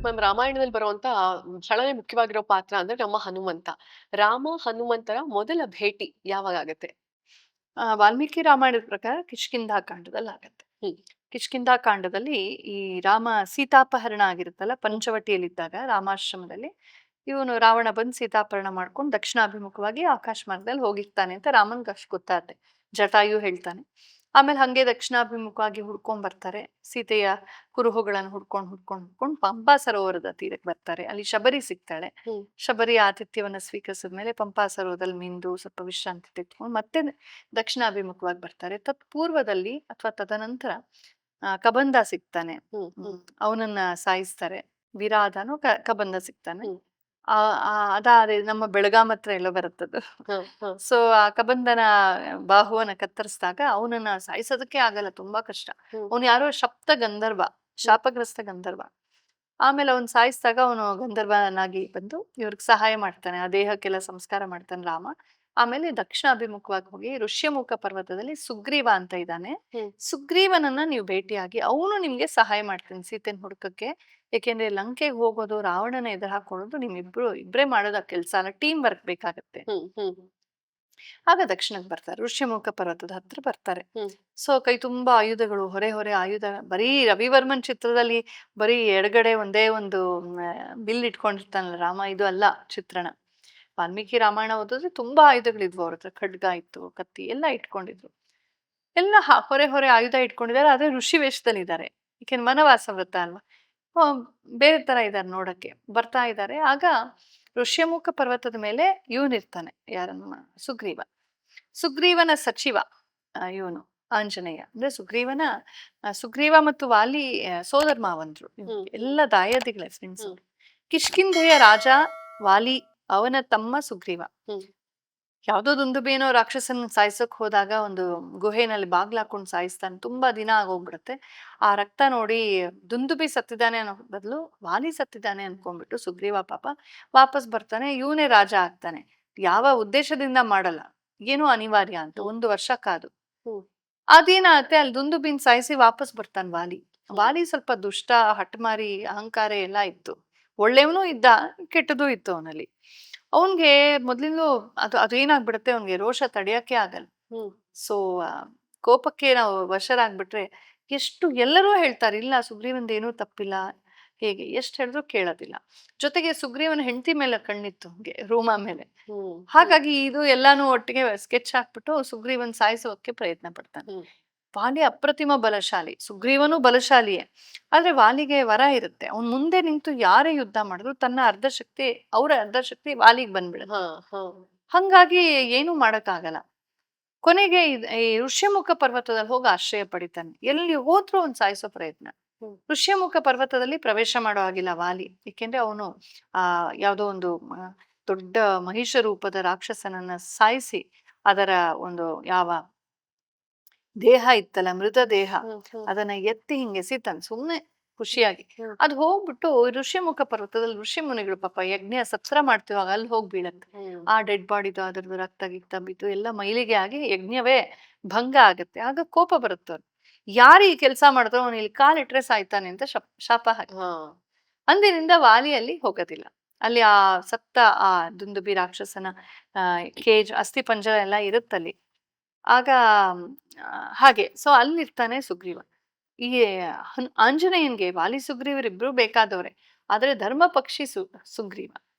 Ma'am ರಾಮಾಯಣದಲ್ಲಿ ಬರುವಂತ ಬಹಳನೇ ಮುಖ್ಯವಾಗಿರೋ ಪಾತ್ರ ಅಂದ್ರೆ ನಮ್ಮ ಹನುಮಂತ. ರಾಮ ಹನುಮಂತರ ಮೊದಲ ಭೇಟಿ ಯಾವಾಗ ಆಗತ್ತೆ? ವಾಲ್ಮೀಕಿ ರಾಮಾಯಣದ ಪ್ರಕಾರ ಕಿಷ್ಕಿಂಧಾ ಕಾಂಡದಲ್ಲಿ ಆಗತ್ತೆ. ಹ್ಮ್. ಕಿಷ್ಕಿಂಧಾ ಕಾಂಡದಲ್ಲಿ ಈ ರಾಮ ಸೀತಾಪಹರಣ ಆಗಿರುತ್ತಲ್ಲ, ಹ್ಮ್. ಪಂಚವಟಿಯಲ್ಲಿದ್ದಾಗ ರಾಮಾಶ್ರಮದಲ್ಲಿ ಇವನು ರಾವಣ ಬಂದು ಸೀತಾಪಹರಣ ಮಾಡ್ಕೊಂಡು ದಕ್ಷಿಣಾಭಿಮುಖವಾಗಿ ಆಕಾಶ ಮಾರ್ಗದಲ್ಲಿ ಹೋಗಿರ್ತಾನೆ ಅಂತ ರಾಮನ್ಗೆ ಅಷ್ಟು ಗೊತ್ತಾಗುತ್ತೆ. ಜಟಾಯು ಹೇಳ್ತಾನೆ. ಆಮೇಲೆ ಹಂಗೆ ದಕ್ಷಿಣಾಭಿಮುಖವಾಗಿ ಹುಡ್ಕೊಂಡ್ ಬರ್ತಾರೆ. ಸೀತೆಯ ಕುರುಹುಗಳನ್ನು ಹುಡ್ಕೊಂಡು ಪಂಪಾ ಸರೋವರದ ತೀರಕ್ಕೆ ಬರ್ತಾರೆ. ಅಲ್ಲಿ ಶಬರಿ ಸಿಗ್ತಾಳೆ. ಹ್ಮ್. ಶಬರಿ ಆತಿಥ್ಯವನ್ನ ಸ್ವೀಕರಿಸಿದ ಮೇಲೆ ಪಂಪಾ ಸರೋವರದಲ್ಲಿ ಮಿಂದು ಸ್ವಲ್ಪ ವಿಶ್ರಾಂತಿ ತೆಗೆದುಕೊಂಡು ಮತ್ತೆ ದಕ್ಷಿಣಾಭಿಮುಖವಾಗಿ ಬರ್ತಾರೆ. ತತ್ಪೂರ್ವದಲ್ಲಿ ಅಥವಾ ತದನಂತರ ಕಬಂದ ಸಿಗ್ತಾನೆ. ಹ್ಮ್. ಹ್ಮ್. ಅವನನ್ನ ಸಾಯಿಸ್ತಾರೆ. ವಿರಾಧನು ಕಬಂದ ಸಿಗ್ತಾನೆ. ಹ್ಮ್. ಆ ಆ ಅದಾದ್ರೆ ನಮ್ಮ ಬೆಳಗಾಂ ಹತ್ರ ಎಲ್ಲೋ ಬರುತ್ತದು. ಹ. ಹ. ಸೊ ಆ ಕಬಂದನ ಬಾಹುವನ್ನ ಕತ್ತರಿಸಿದಾಗ ಅವನನ್ನ ಸಾಯಿಸೋದಕ್ಕೆ ಆಗಲ್ಲ, ತುಂಬಾ ಕಷ್ಟ. ಹ್ಮ್. ಅವನು ಯಾರೋ ಶಪ್ತ ಗಂಧರ್ವ, ಶಾಪಗ್ರಸ್ತ ಗಂಧರ್ವ. ಆಮೇಲೆ ಅವನ್ ಸಾಯಿಸಿದಾಗ ಅವನು ಗಂಧರ್ವನಾಗಿ ಬಂದು ಇವ್ರಿಗೆ ಸಹಾಯ ಮಾಡ್ತಾನೆ. ಆ ದೇಹಕ್ಕೆಲ್ಲ ಸಂಸ್ಕಾರ ಮಾಡ್ತಾನೆ ರಾಮ. ಆಮೇಲೆ ದಕ್ಷಿಣ ಅಭಿಮುಖವಾಗಿ ಹೋಗಿ ಋಷ್ಯಮುಖ ಪರ್ವತದಲ್ಲಿ ಸುಗ್ರೀವ ಅಂತ ಇದ್ದಾನೆ. ಹ್ಮ್. ಸುಗ್ರೀವನನ್ನ ನೀವು ಭೇಟಿಯಾಗಿ ಅವನು ನಿಮ್ಗೆ ಸಹಾಯ ಮಾಡ್ತಾನೆ ಸೀತೆನ ಹುಡುಕಕ್ಕೆ. ಯಾಕೆಂದ್ರೆ ಲಂಕೆಗೆ ಹೋಗೋದು, ರಾವಣನ ಎದುರು ಹಾಕೊಳ್ಳೋದು ಇಬ್ರೇ ಮಾಡೋದು ಆ ಕೆಲ್ಸ ಅಲ್ಲ, ಟೀಮ್ ವರ್ಕ್ ಬೇಕಾಗತ್ತೆ. ಹ್ಮ್. ಹ್ಮ್. ಆಗ ದಕ್ಷಿಣಕ್ಕೆ ಬರ್ತಾರೆ, ಋಷ್ಯಮುಖ ಪರ್ವತದ ಹತ್ರ ಬರ್ತಾರೆ. ಹ್ಮ್. ಸೊ ಕೈ ತುಂಬಾ ಆಯುಧಗಳು, ಹೊರೆ ಹೊರೆ ಆಯುಧ. ಬರೀ ರವಿವರ್ಮನ್ ಚಿತ್ರದಲ್ಲಿ ಬರೀ ಎಡಗಡೆ ಒಂದೇ ಒಂದು ಬಿಲ್ ಇಟ್ಕೊಂಡಿರ್ತಾನಲ್ಲ ರಾಮ, ಇದು ಅಲ್ಲ ಚಿತ್ರಣ. ವಾಲ್ಮೀಕಿ ರಾಮಾಯಣ ಓದಿದ್ರೆ ತುಂಬಾ ಆಯುಧಗಳಿದ್ವು ಅವ್ರ ಹತ್ರ. ಖಡ್ಗ ಇತ್ತು, ಕತ್ತಿ ಎಲ್ಲ ಇಟ್ಕೊಂಡಿದ್ರು. ಎಲ್ಲ ಹೊರೆ ಹೊರೆ ಆಯುಧ ಇಟ್ಕೊಂಡಿದ್ದಾರೆ. ಆದ್ರೆ ಋಷಿ ವೇಷದಲ್ಲಿದ್ದಾರೆ. ಯಾಕೆಂದ್ರೆ ವನವಾಸ ವ್ರತ ಅಲ್ವಾ. ಆ, ಬೇರೆ ತರ ಇದ್ದಾರೆ ನೋಡಕ್ಕೆ. ಬರ್ತಾ ಇದ್ದಾರೆ. ಆಗ ಋಷ್ಯಮುಖ ಪರ್ವತದ ಮೇಲೆ ಇವನಿರ್ತಾನೆ, ಯಾರನ್ನ, ಸುಗ್ರೀವ. ಸುಗ್ರೀವನ ಸಚಿವ ಇವನು ಆಂಜನೇಯ. ಅಂದ್ರೆ ಸುಗ್ರೀವ ಮತ್ತು ವಾಲಿ ಸೋದರ ಮಾವಂದ್ರು. ಹ್ಮ್. ಎಲ್ಲ ದಾಯಾದಿಗಳೇ, ಫ್ರೆಂಡ್ಸ್. ಹ್ಮ್. ಕಿಷ್ಕಿಂಧೆಯ ರಾಜ ವಾಲಿ, ಅವನ ತಮ್ಮ ಸುಗ್ರೀವ. ಹ್ಮ್. ಯಾವ್ದೋ ದುಂದುಬೇನೋ ರಾಕ್ಷಸನ ಸಾಯಿಸಕ್ ಹೋದಾಗ ಒಂದು ಗುಹೆನಲ್ಲಿ ಬಾಗ್ಲಾಕೊಂಡು ಸಾಯಿಸ್ತಾನೆ. ತುಂಬಾ ದಿನ ಆಗೋಗ್ಬಿಡುತ್ತೆ. ಆ ರಕ್ತ ನೋಡಿ ದುಂದುಬಿ ಸತ್ತಿದ್ದಾನೆ ಅನ್ನೋ ಬದಲು ವಾಲಿ ಸತ್ತಿದ್ದಾನೆ ಅನ್ಕೊಂಡ್ಬಿಟ್ಟು ಸುಗ್ರೀವ ಪಾಪ ವಾಪಸ್ ಬರ್ತಾನೆ. ಇವನೇ ರಾಜ ಆಗ್ತಾನೆ. ಯಾವ ಉದ್ದೇಶದಿಂದ ಮಾಡಲ್ಲ, ಏನೋ ಅನಿವಾರ್ಯ ಅಂತ. 1 ವರ್ಷ ಕಾದು ಹ್ಮ್. ಅದೇನಾಗತ್ತೆ, ಅಲ್ಲಿ ದುಂದುಬಿನ್ ಸಾಯಿಸಿ ವಾಪಸ್ ಬರ್ತಾನೆ ವಾಲಿ. ವಾಲಿ ಸ್ವಲ್ಪ ದುಷ್ಟ, ಹಠಮಾರಿ, ಅಹಂಕಾರ ಎಲ್ಲ ಇತ್ತು. ಒಳ್ಳೆಯವನು ಇದ್ದ, ಕೆಟ್ಟದೂ ಇತ್ತು ಅವನಲ್ಲಿ. ಅವನ್ಗೆ ಮೊದ್ಲಿಂದಲೂ ಅದೇನಾಗ್ಬಿಡತ್ತೆ, ಅವನ್ಗೆ ರೋಷ ತಡೆಯಕ್ಕೆ ಆಗಲ್ಲ. ಹ್ಮ್. ಸೊ ಕೋಪಕ್ಕೆ ನಾವು ವಶರಾಗ್ಬಿಟ್ರೆ ಎಲ್ಲರೂ ಹೇಳ್ತಾರೆ, ಇಲ್ಲ ಸುಗ್ರೀವಂದೇನೂ ತಪ್ಪಿಲ್ಲ, ಹೇಗೆ ಎಷ್ಟು ಹೇಳಿದ್ರು ಕೇಳೋದಿಲ್ಲ. ಜೊತೆಗೆ ಸುಗ್ರೀವನ ಹೆಂಡತಿ ಮೇಲೆ ಕಣ್ಣಿತ್ತು ಅವ್ನ್ಗೆ, ರೂಮಾ ಮೇಲೆ. ಹ್ಮ್. ಹಾಗಾಗಿ ಇದು ಎಲ್ಲಾನು ಒಟ್ಟಿಗೆ ಸ್ಕೆಚ್ ಹಾಕ್ಬಿಟ್ಟು ಸುಗ್ರೀವನ್ ಸಾಯಿಸೋಕೆ ಪ್ರಯತ್ನ ಪಡ್ತಾನೆ. ಹ್ಮ್. ವಾಲಿ ಅಪ್ರತಿಮ ಬಲಶಾಲಿ, ಸುಗ್ರೀವನು ಬಲಶಾಲಿಯೇ. ಆದ್ರೆ ವಾಲಿಗೆ ವರ ಇರುತ್ತೆ, ಅವ್ನ್ ಮುಂದೆ ನಿಂತು ಯಾರೇ ಯುದ್ಧ ಮಾಡಿದ್ರು ಅವರ ಅರ್ಧ ಶಕ್ತಿ ವಾಲಿಗೆ ಹ. ಬಂದ್ಬಿಡುತ್ತೆ. ಹ. ಹಂಗಾಗಿ ಏನು ಮಾಡಕ್ಕಾಗಲ್ಲ. ಕೊನೆಗೆ ಈ ಋಷ್ಯಮುಖ ಪರ್ವತದಲ್ಲಿ ಹೋಗಿ ಆಶ್ರಯ ಪಡಿತಾನೆ. ಎಲ್ಲಿ ಹೋದ್ರೂ ಅವ್ನ್ ಸಾಯಿಸೋ ಪ್ರಯತ್ನ. ಹ್ಮ್. ಋಷ್ಯಮುಖ ಪರ್ವತದಲ್ಲಿ ಪ್ರವೇಶ ಮಾಡೋ ಆಗಿಲ್ಲ ವಾಲಿ. ಏಕೆಂದ್ರೆ ಅವನು ಆ ಯಾವ್ದೋ ಒಂದು ದೊಡ್ಡ ಮಹಿಷ ರೂಪದ ರಾಕ್ಷಸನನ್ನ ಸಾಯಿಸಿ ಅದರ ಒಂದು ಯಾವ ದೇಹ ಇತ್ತಲ್ಲ, ಮೃತ ದೇಹ, ಹ್ಮ್. ಹ್ಮ್. ಅದನ್ನ ಎತ್ತಿ ಹಿಂಗೆ ಎಸಿತಾನೆ ಸುಮ್ನೆ ಖುಷಿಯಾಗಿ. ಹ್ಮ್. ಅದು ಹೋಗ್ಬಿಟ್ಟು ಋಷ್ಯಮುಖ ಪರ್ವತದಲ್ಲಿ ಋಷಿ ಮುನಿಗಳು ಪಾಪ ಯಜ್ಞ ಸತ್ಸರ ಮಾಡ್ತಿರುವಾಗ ಅಲ್ಲಿ ಹೋಗಿ ಬೀಳತ್ತೆ. ಹ್ಮ್. ಆ ಡೆಡ್ ಬಾಡಿದು ಅದರದ್ದು ರಕ್ತ ಗಿಕ್ತ ಬಿದ್ದು ಎಲ್ಲ ಮೈಲಿಗೆ ಆಗಿ ಯಜ್ಞವೇ ಭಂಗ ಆಗತ್ತೆ. ಆಗ ಕೋಪ ಬರುತ್ತೆ ಅವ್ರಿಗೆ. ಯಾರು ಈ ಕೆಲಸ ಮಾಡಿದ್ರು ಅವನು ಇಲ್ಲಿ ಕಾಲಿಟ್ರೆ ಸಾಯ್ತಾನೆ ಅಂತ ಶಾಪ ಹಾಕಿ. ಹಾ. ಅಂದಿನಿಂದ ವಾಲಿಯಲ್ಲಿ ಹೋಗೋದಿಲ್ಲ. ಅಲ್ಲಿ ಆ ಸತ್ತ ಆ ದುಂದುಬಿ ರಾಕ್ಷಸನ ಕೇಜ್, ಅಸ್ಥಿ ಪಂಜರ ಎಲ್ಲ ಇರುತ್ತಲ್ಲಿ. ಆಗ ಹಾಗೆ ಸೊ ಅಲ್ಲಿರ್ತಾನೆ ಸುಗ್ರೀವ. ಈ ಆಂಜನೇಯನ್ಗೆ ವಾಲಿ ಸುಗ್ರೀವರಿಬ್ರು ಬೇಕಾದವ್ರೆ. ಆದ್ರೆ ಧರ್ಮ ಪಕ್ಷಿ ಸುಗ್ರೀವ.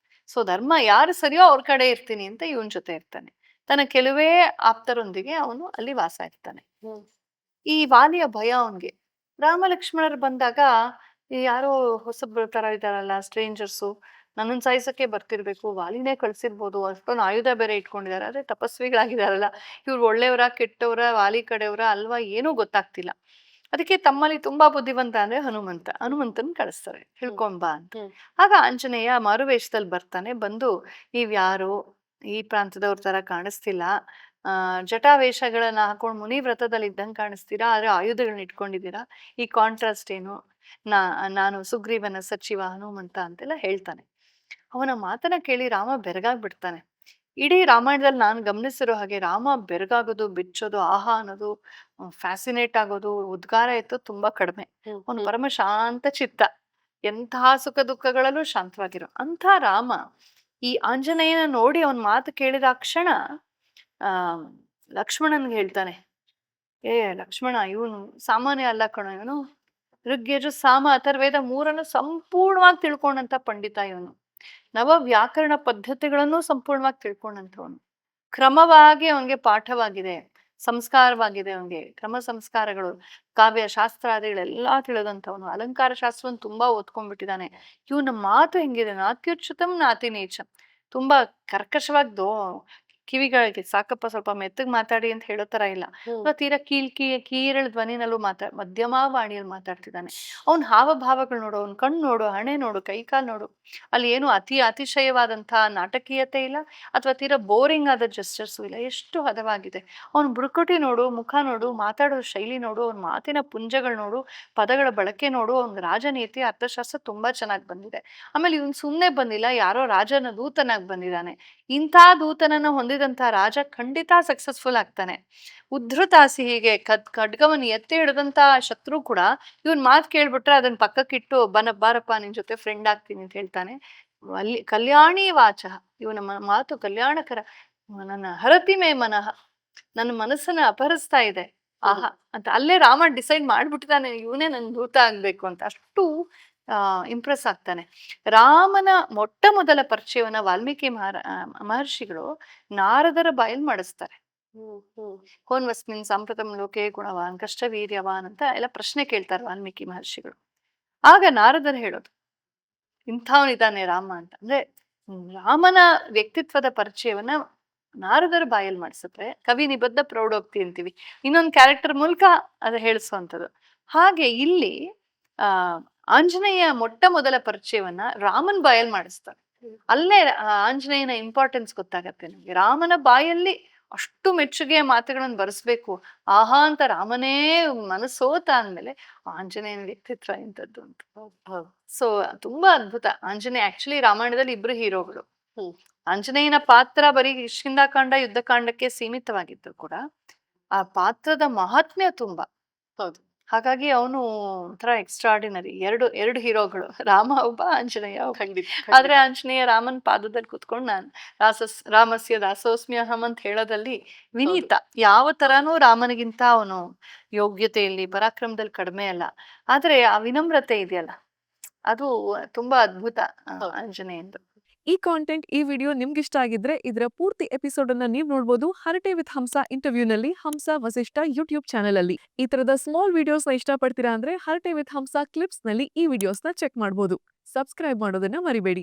ಸೊ ಧರ್ಮ ಯಾರು ಸರಿಯೋ ಅವ್ರ ಕಡೆ ಇರ್ತೀನಿ ಅಂತ ಇವನ್ ಜೊತೆ ಇರ್ತಾನೆ. ತನ್ನ ಕೆಲವೇ ಆಪ್ತರೊಂದಿಗೆ ಅವನು ಅಲ್ಲಿ ವಾಸ ಇರ್ತಾನೆ. ಹ್ಮ್. ಈ ವಾಲಿಯ ಭಯ ಅವನ್ಗೆ. ರಾಮ ಲಕ್ಷ್ಮಣರು ಬಂದಾಗ ಈ ಯಾರೋ ಹೊಸಬ್ರ ತರ ಇದಾರಲ್ಲ, ಸ್ಟ್ರೇಂಜರ್ಸು, ನನ್ನನ್ ಸಾಯಿಸಕ್ಕೆ ಬರ್ತಿರ್ಬೇಕು, ವಾಲಿನೇ ಕಳ್ಸಿರ್ಬೋದು, ಅಷ್ಟೊಂದು ಆಯುಧ ಬೇರೆ ಇಟ್ಕೊಂಡಿದ್ದಾರೆ, ಆದ್ರೆ ತಪಸ್ವಿಗಳಾಗಿದಾರಲ್ಲ, ಇವ್ರು ಒಳ್ಳೆಯವರ ಕೆಟ್ಟವರ, ವಾಲಿ ಕಡೆಯವರ ಅಲ್ವಾ, ಏನೂ ಗೊತ್ತಾಗ್ತಿಲ್ಲ. ಅದಕ್ಕೆ ತಮ್ಮಲ್ಲಿ ತುಂಬಾ ಬುದ್ಧಿವಂತ ಅಂದ್ರೆ ಹನುಮಂತನ್ ಕಳಿಸ್ತಾರೆ, ಹ್ಮ್. ಹಿಡ್ಕೊಂಬಾ ಅಂತ. ಹ್ಮ್. ಆಗ ಆಂಜನೇಯ ಮಾರುವೇಷದಲ್ಲಿ ಬರ್ತಾನೆ. ಬಂದು ನೀವ್ಯಾರು, ಈ ಪ್ರಾಂತದವ್ರ ತರ ಕಾಣಿಸ್ತಿಲ್ಲ, ಜಟಾವೇಷಗಳನ್ನ ಹಾಕೊಂಡು ಮುನಿ ವ್ರತದಲ್ಲಿ ಇದ್ದಂಗೆ ಕಾಣಿಸ್ತೀರಾ, ಆದ್ರೆ ಆಯುಧಗಳನ್ನ ಇಟ್ಕೊಂಡಿದ್ದೀರಾ, ಈ ಕಾಂಟ್ರಾಸ್ಟ್ ಏನು, ನಾ ನಾನು ಸುಗ್ರೀವನ ಸಚಿವ ಹನುಮಂತ ಅಂತೆಲ್ಲ ಹೇಳ್ತಾನೆ. ಅವನ ಮಾತನ್ನ ಕೇಳಿ ರಾಮ ಬೆರಗಾಗ್ಬಿಡ್ತಾನೆ. ಇಡೀ ರಾಮಾಯಣದಲ್ಲಿ ನಾನು ಗಮನಿಸಿರೋ ಹಾಗೆ ರಾಮ ಬೆರಗಾಗೋದು, ಬಿಚ್ಚೋದು, ಆಹಾ ಅನ್ನೋದು, ಫ್ಯಾಸಿನೇಟ್ ಆಗೋದು, ಉದ್ಗಾರ ಎತ್ತೋದು ತುಂಬಾ ಕಡಿಮೆ. ಹ್ಮ್. ಅವನು ಹ್ಮ್. ಪರಮ ಶಾಂತ ಚಿತ್ತ. ಎಂತಹ ಸುಖ ದುಃಖಗಳಲ್ಲೂ ಶಾಂತವಾಗಿರೋ ಅಂಥ ರಾಮ ಈ ಆಂಜನೇಯನ ನೋಡಿ ಅವನ ಮಾತು ಕೇಳಿದ ಕ್ಷಣ ಆ ಲಕ್ಷ್ಮಣನ್ಗೆ ಹೇಳ್ತಾನೆ, ಏ ಲಕ್ಷ್ಮಣ, ಇವನು ಸಾಮಾನ್ಯ ಅಲ್ಲ ಕಣೋ, ಇವನು ಋಗ್ಯಜು ಸಾಮ ಅಥರ್ವೇದ ಮೂರನ್ನು ಸಂಪೂರ್ಣವಾಗಿ ತಿಳ್ಕೊಂಡಂತ ಪಂಡಿತ ಇವನು. ನವ ವ್ಯಾಕರಣ ಪದ್ಧತಿಗಳನ್ನು ಸಂಪೂರ್ಣವಾಗಿ ತಿಳ್ಕೊಂಡಂಥವನು. ಕ್ರಮವಾಗಿ ಅವನಿಗೆ ಪಾಠವಾಗಿದೆ, ಸಂಸ್ಕಾರವಾಗಿದೆ, ಅವನಿಗೆ ಕ್ರಮ ಸಂಸ್ಕಾರಗಳು, ಕಾವ್ಯ ಶಾಸ್ತ್ರಾದಿಗಳೆಲ್ಲಾ ತಿಳಿದಂಥವನು. ಅಲಂಕಾರ ಶಾಸ್ತ್ರವನ್ನು ತುಂಬಾ ಓದ್ಕೊಂಡ್ಬಿಟ್ಟಿದ್ದಾನೆ. ಇವನ ಮಾತು ಹೆಂಗಿದೆ, ನಾತ್ಯುಚ್ಯುತಂ ನಾತಿ ನೀಚ, ತುಂಬಾ ಕರ್ಕಶವಾಗಿ ಕಿವಿಗಳಿಗೆ ಸಾಕಪ್ಪ ಸ್ವಲ್ಪ ಮೆತ್ತಗ್ ಮಾತಾಡಿ ಅಂತ ಹೇಳೋ ತರ ಇಲ್ಲ. ತೀರಾ ಕೀರಳ ಧ್ವನಿನಲ್ಲೂ ಮಧ್ಯಮ ವಾಣಿಯಲ್ಲಿ ಮಾತಾಡ್ತಿದ್ದಾನೆ. ಅವ್ನ ಹಾವಭಾವಗಳು ನೋಡು, ಅವ್ನ ಕಣ್ಣು ನೋಡು, ಹಣೆ ನೋಡು, ಕೈಕಾಲು ನೋಡು, ಅಲ್ಲಿ ಏನು ಅತಿಶಯವಾದಂತಹ ನಾಟಕೀಯತೆ ಇಲ್ಲ ಅಥವಾ ತೀರಾ ಬೋರಿಂಗ್ ಆದ ಜಸ್ಟರ್ಸು ಇಲ್ಲ, ಎಷ್ಟು ಹದವಾಗಿದೆ. ಅವ್ನ ಬುರುಕುಟಿ ನೋಡು, ಮುಖ ನೋಡು, ಮಾತಾಡೋ ಶೈಲಿ ನೋಡು, ಅವ್ನ ಮಾತಿನ ಪುಂಜಗಳು ನೋಡು, ಪದಗಳ ಬಳಕೆ ನೋಡು. ಅವ್ನ ರಾಜನೀತಿ ಅರ್ಥಶಾಸ್ತ್ರ ತುಂಬಾ ಚೆನ್ನಾಗಿ ಬಂದಿದೆ. ಆಮೇಲೆ ಇವನ್ ಸುಮ್ನೆ ಬಂದಿಲ್ಲ, ಯಾರೋ ರಾಜನ ದೂತನಾಗಿ ಬಂದಿದ್ದಾನೆ. ಇಂಥ ದೂತನನ್ನ ಹೊಂದಿದಂತ ರಾಜ ಖಂಡಿತ ಸಕ್ಸಸ್ಫುಲ್ ಆಗ್ತಾನೆ. ಉದ್ಧತಾಸಿ ಹೀಗೆ ಖಡ್ಗವನ್ನು ಎತ್ತಿ ಹಿಡಿದಂತ ಶತ್ರು ಕೂಡ ಇವನ್ ಮಾತು ಕೇಳ್ಬಿಟ್ರೆ ಅದನ್ನ ಪಕ್ಕಕ್ಕಿಟ್ಟು ಬಾರಪ್ಪ ನಿನ್ ಜೊತೆ ಫ್ರೆಂಡ್ ಆಗ್ತೀನಿ ಅಂತ ಹೇಳ್ತಾನೆ. ಕಲ್ಯಾಣಿ ವಾಚ, ಇವನ ಮಾತು ಕಲ್ಯಾಣಕರ, ನನ್ನ ಹರತಿ ಮೇ ಮನಃ, ನನ್ನ ಮನಸ್ಸನ್ನ ಅಪಹರಿಸ್ತಾ ಇದೆ. ಆಹಾ ಅಂತ ಅಲ್ಲೇ ರಾಮ ಡಿಸೈಡ್ ಮಾಡ್ಬಿಟ್ಟಿದ್ದಾನೆ, ಇವನೇ ನನ್ ದೂತ ಆಗ್ಬೇಕು ಅಂತ. ಅಷ್ಟು ಇಂಪ್ರೆಸ್ ಆಗ್ತಾನೆ. ರಾಮನ ಮೊಟ್ಟ ಮೊದಲ ಪರಿಚಯವನ್ನ ವಾಲ್ಮೀಕಿ ಮಹರ್ಷಿಗಳು ನಾರದರ ಬಾಯಲ್ಲಿ ಮಾಡಿಸ್ತಾರೆ. ಹೋನ್ವಸ್ಮಿನ್ ಸಾಂಪ್ರತಂ ಲೋಕೆ ಗುಣವಾನ್ ಕಷ್ಟ ವೀರ್ಯವಾನ್ ಅಂತ ಎಲ್ಲ ಪ್ರಶ್ನೆ ಕೇಳ್ತಾರೆ ವಾಲ್ಮೀಕಿ ಮಹರ್ಷಿಗಳು. ಆಗ ನಾರದರು ಹೇಳೋದು, ಇಂಥವನಿದ್ದಾನೆ ರಾಮ ಅಂತ. ಅಂದ್ರೆ ರಾಮನ ವ್ಯಕ್ತಿತ್ವದ ಪರಿಚಯವನ್ನ ನಾರದರ ಬಾಯಲ್ಲಿ ಮಾಡಿಸಿದ್ರೆ ಕವಿ ನಿಬದ್ಧ ಪ್ರೌಢೋಕ್ತಿ ಅಂತೀವಿ, ಇನ್ನೊಂದು ಕ್ಯಾರೆಕ್ಟರ್ ಮೂಲಕ ಅದು ಹೇಳಿಸುವಂಥದ್ದು. ಹಾಗೆ ಇಲ್ಲಿ ಆಂಜನೇಯ ಮೊಟ್ಟ ಮೊದಲ ಪರಿಚಯವನ್ನ ರಾಮನ್ ಬಾಯಲ್ಲಿ ಮಾಡಿಸ್ತಾರೆ. ಅಲ್ಲೇ ಆಂಜನೇಯನ ಇಂಪಾರ್ಟೆನ್ಸ್ ಗೊತ್ತಾಗತ್ತೆ ನಮ್ಗೆ. ರಾಮನ ಬಾಯಲ್ಲಿ ಅಷ್ಟು ಮೆಚ್ಚುಗೆಯ ಮಾತುಗಳನ್ನು ಬರೆಸ್ಬೇಕು, ಆಹಾ ಅಂತ ರಾಮನೇ ಮನಸ್ಸೋತ ಅಂದ್ಮೇಲೆ ಆಂಜನೇಯನ ವ್ಯಕ್ತಿತ್ವ ಎಂತದ್ದು ಅಂತ. ಸೊ ತುಂಬಾ ಅದ್ಭುತ. ಆಂಜನೇಯ ಆಕ್ಚುಲಿ ರಾಮಾಯಣದಲ್ಲಿ ಇಬ್ರು ಹೀರೋಗಳು. ಆಂಜನೇಯನ ಪಾತ್ರ ಬರೀ ಕಿಷ್ಕಿಂಧಾಕಾಂಡ ಯುದ್ಧಕಾಂಡಕ್ಕೆ ಸೀಮಿತವಾಗಿದ್ರು ಕೂಡ ಆ ಪಾತ್ರದ ಮಹಾತ್ಮ್ಯ ತುಂಬಾ. ಹೌದು. ಹಾಗಾಗಿ ಅವನು ಒಂಥರ ಎಕ್ಸ್ಟ್ರಾರ್ಡಿನರಿ. ಎರಡು ಹೀರೋಗಳು, ರಾಮ ಒಬ್ಬ, ಆಂಜನೇಯ ಒಬ್ಬ. ಆದ್ರೆ ಆಂಜನೇಯ ರಾಮನ್ ಪಾದದಲ್ಲಿ ಕುತ್ಕೊಂಡು ನಾನು ರಾಮಸ್ಯ ದಾಸೋಸ್ಮ್ಯಹಂ ಅಂತ ಹೇಳೋದಲ್ಲಿ ವಿನೀತ. ಯಾವ ತರಾನು ರಾಮನಿಗಿಂತ ಅವನು ಯೋಗ್ಯತೆಯಲ್ಲಿ ಪರಾಕ್ರಮದಲ್ಲಿ ಕಡಿಮೆ ಅಲ್ಲ, ಆದ್ರೆ ಆ ವಿನಮ್ರತೆ ಇದೆಯಲ್ಲ ಅದು ತುಂಬಾ ಅದ್ಭುತ ಆಂಜನೇಯಂದು. ಈ ಕಾಂಟೆಂಟ್, ಈ ವಿಡಿಯೋ ನಿಮ್ಗಿಷ್ಟ ಆಗಿದ್ರೆ ಇದರ ಪೂರ್ತಿ ಎಪಿಸೋಡ್ ಅನ್ನ ನೀವು ನೋಡಬಹುದು ಹರಟೆ ವಿತ್ ಹಂಸ ಇಂಟರ್ವ್ಯೂ ನಲ್ಲಿ, ಹಂಸ ವಸಿಷ್ಠ ಯೂಟ್ಯೂಬ್ ಚಾನೆಲ್ ಅಲ್ಲಿ. ಈ ತರದ ಸ್ಮಾಲ್ ವಿಡಿಯೋಸ್ ನ ಇಷ್ಟಪಡ್ತೀರಾ ಅಂದ್ರೆ ಹರಟೆ ವಿತ್ ಹಂಸ ಕ್ಲಿಪ್ಸ್ ನಲ್ಲಿ ಈ ವಿಡಿಯೋಸ್ ನ ಚೆಕ್ ಮಾಡಬಹುದು. ಸಬ್ಸ್ಕ್ರೈಬ್ ಮಾಡೋದನ್ನ ಮರಿಬೇಡಿ.